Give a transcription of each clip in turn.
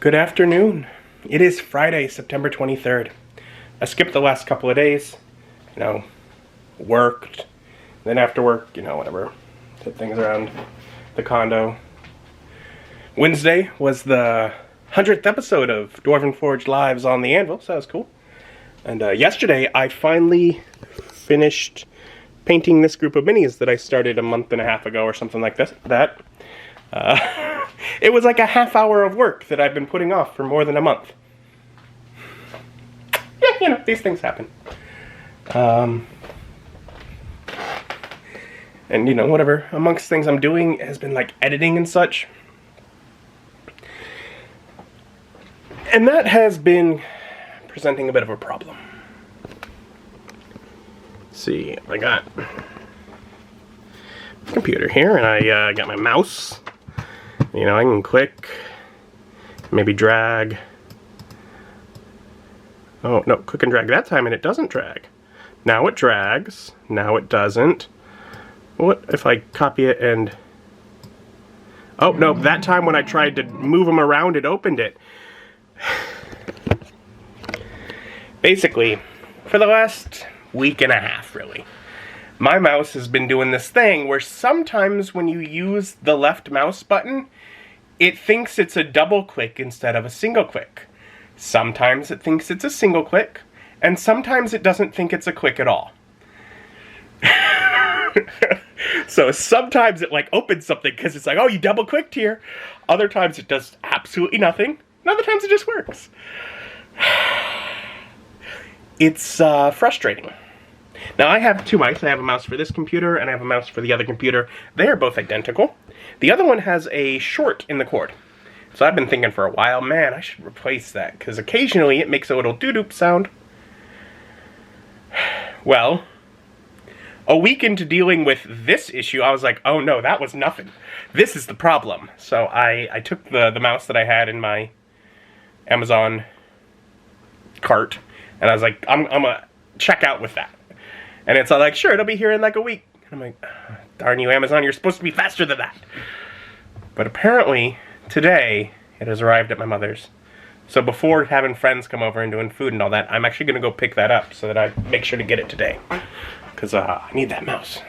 Good afternoon. It is Friday, September 23rd. I skipped the last couple of days, worked, then after work, whatever, did things around the condo. Wednesday was the 100th episode of Dwarven Forge Lives on the Anvil, so that was cool. And yesterday, I finally finished painting this group of minis that I started a month and a half ago or something like that. It was like a half hour of work that I've been putting off for more than a month. Yeah, these things happen. And whatever, amongst things I'm doing has been like editing and such. And that has been presenting a bit of a problem. Let's see, I got my computer here, and I got my mouse. I can click, maybe drag. Oh, no, click and drag that time and it doesn't drag. Now it drags, now it doesn't. What if I copy it and... Oh, no, that time when I tried to move them around, it opened it. Basically, for the last week and a half, really, my mouse has been doing this thing where sometimes when you use the left mouse button, it thinks it's a double click instead of a single click. Sometimes it thinks it's a single click, and sometimes it doesn't think it's a click at all. So sometimes it opens something because it's like, oh, you double clicked here. Other times it does absolutely nothing, and other times it just works. It's frustrating. Now, I have two mice. I have a mouse for this computer, and I have a mouse for the other computer. They are both identical. The other one has a short in the cord. So I've been thinking for a while, man, I should replace that, because occasionally it makes a little doo-doop sound. Well, a week into dealing with this issue, I was like, oh no, that was nothing. This is the problem. So I took the mouse that I had in my Amazon cart, and I was like, I'm gonna check out with that. And it's all like, sure, it'll be here in like a week. And I'm like, oh, darn you, Amazon, you're supposed to be faster than that. But apparently, today, it has arrived at my mother's. So before having friends come over and doing food and all that, I'm actually going to go pick that up so that I make sure to get it today. Because I need that mouse.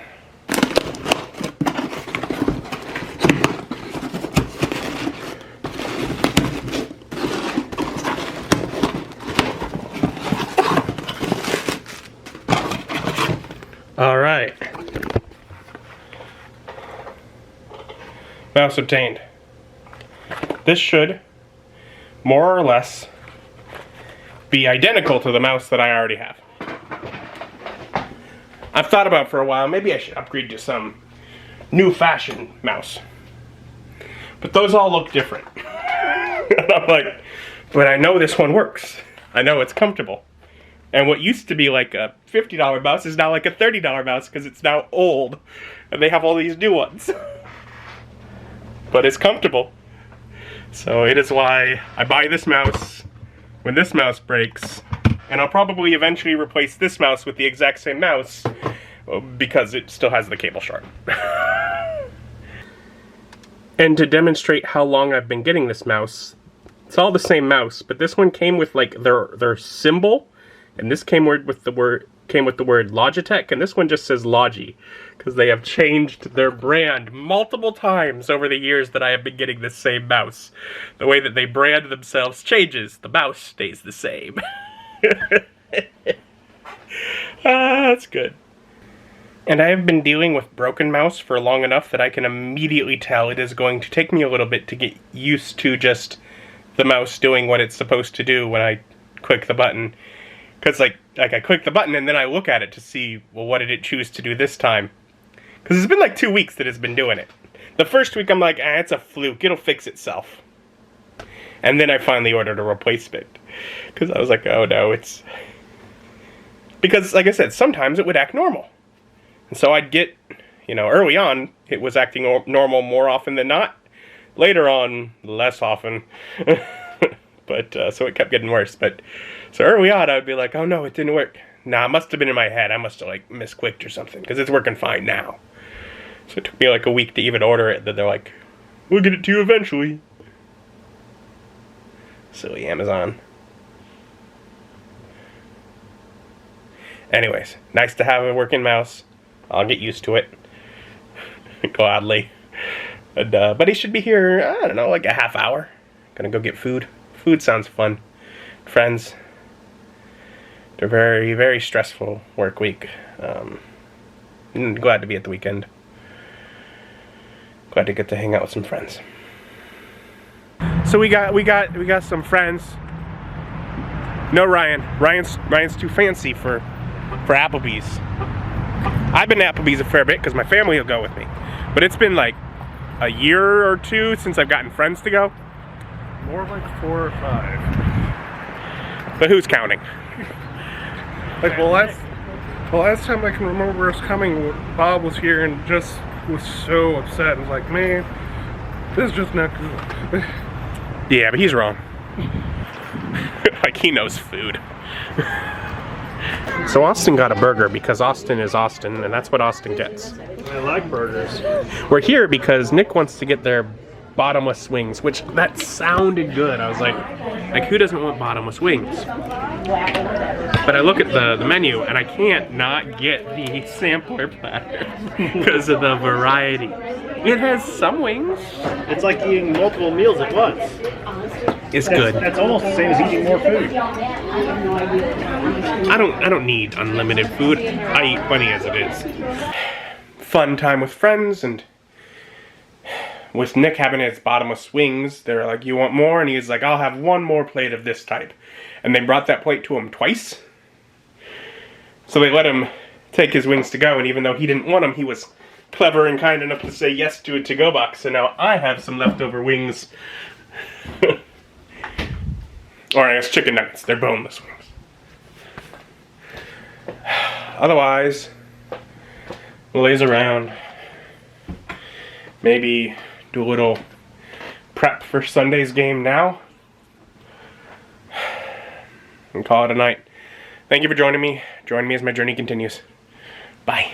Alright. Mouse obtained. This should, more or less, be identical to the mouse that I already have. I've thought about for a while, maybe I should upgrade to some new fashion mouse. But those all look different. And I'm like, but I know this one works. I know it's comfortable. And what used to be like a $50 mouse is now like a $30 mouse because it's now old. And they have all these new ones. But it's comfortable. So it is why I buy this mouse when this mouse breaks. And I'll probably eventually replace this mouse with the exact same mouse because it still has the cable short. And to demonstrate how long I've been getting this mouse, it's all the same mouse, but this one came with like their symbol. And this came with the word Logitech, and this one just says Logi, because they have changed their brand multiple times over the years that I have been getting this same mouse. The way that they brand themselves changes. The mouse stays the same. That's good. And I have been dealing with broken mouse for long enough that I can immediately tell it is going to take me a little bit to get used to just the mouse doing what it's supposed to do when I click the button. Because, like I click the button and then I look at it to see, well, what did it choose to do this time? Because it's been like 2 weeks that it's been doing it. The first week I'm like, it's a fluke, it'll fix itself. And then I finally ordered a replacement. Because I was like, oh no, it's... Because, like I said, sometimes it would act normal. And so I'd get, early on, it was acting normal more often than not. Later on, less often. But, so it kept getting worse. But, so early on, I would be like, oh no, it didn't work. Nah, it must have been in my head. I must have, misclicked or something. Because it's working fine now. So it took me, a week to even order it. Then they're like, we'll get it to you eventually. Silly Amazon. Anyways, nice to have a working mouse. I'll get used to it. Gladly. But he should be here, I don't know, like a half hour. Gonna go get food. Food sounds fun. Friends. It's a very, very stressful work week. Glad to be at the weekend. Glad to get to hang out with some friends. So we got some friends. No Ryan. Ryan's too fancy for Applebee's. I've been to Applebee's a fair bit because my family will go with me. But it's been like a year or two since I've gotten friends to go. More like 4 or 5. But who's counting? Like the last time I can remember us coming, Bob was here and just was so upset. I was like, man, this is just not good. Yeah, but he's wrong. Like, he knows food. So Austin got a burger because Austin is Austin, and that's what Austin gets. I like burgers. We're here because Nick wants to get their bottomless wings, which that sounded good. I was like who doesn't want bottomless wings? But I look at the menu and I can't not get the sampler platter because of the variety. It has some wings. It's like eating multiple meals at once. It's good. That's almost the same as eating more food. I don't need unlimited food. I eat plenty as it is. Fun time with friends, and with Nick having his bottomless wings, they were like, you want more? And he was like, I'll have one more plate of this type. And they brought that plate to him twice. So they let him take his wings to go, and even though he didn't want them, he was clever and kind enough to say yes to a to-go box. So now I have some leftover wings. Or I guess chicken nuggets. They're boneless wings. Otherwise, we'll laze around. Maybe do a little prep for Sunday's game now. And call it a night. Thank you for joining me. Join me as my journey continues. Bye.